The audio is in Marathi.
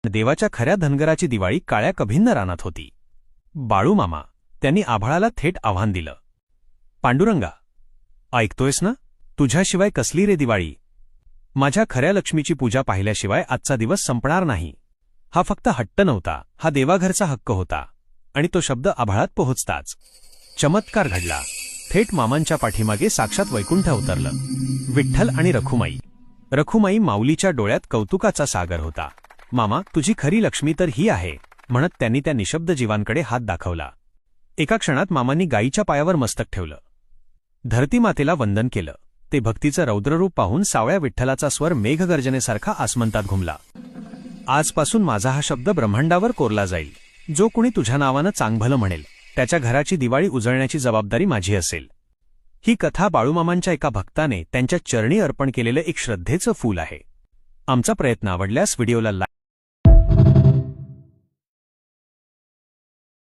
देवाच्या खऱ्या धनगराची दिवाळी काळ्या कभिन्न रानात होती. बाळूमामा त्यांनी आभाळाला थेट आव्हान दिलं. पांडुरंगा, ऐकतोयस ना? तुझ्याशिवाय कसली रे दिवाळी? माझ्या खऱ्या लक्ष्मीची पूजा पाहिल्याशिवाय आजचा दिवस संपणार नाही. हा फक्त हट्ट नव्हता, हा देवाघरचा हक्क होता. आणि तो शब्द आभाळात पोहोचताच चमत्कार घडला. थेट मामांच्या पाठीमागे साक्षात वैकुंठ उतरलं. विठ्ठल आणि रखुमाई. रखुमाई माऊलीच्या डोळ्यात कौतुकाचा सागर होता. मामा, तुझी खरी लक्ष्मी तर ही आहे, म्हणत त्यांनी त्या निशब्द जीवांकडे हात दाखवला. एका क्षणात मामांनी गायीच्या पायावर मस्तक ठेवलं. धरतीमातेला वंदन केलं. ते भक्तीचं रौद्ररूप पाहून सावळ्या विठ्ठलाचा स्वर मेघगर्जनेसारखा आसमंतात घुमला. आजपासून माझा हा शब्द ब्रह्मांडावर कोरला जाईल. जो कुणी तुझ्या नावानं चांगभलं म्हणेल, त्याच्या घराची दिवाळी उजळण्याची जबाबदारी माझी असेल. ही कथा बाळूमामांच्या एका भक्ताने त्यांच्या चरणी अर्पण केलेलं एक श्रद्धेचं फूल आहे. आमचा प्रयत्न आवडल्यास व्हिडिओला लाईक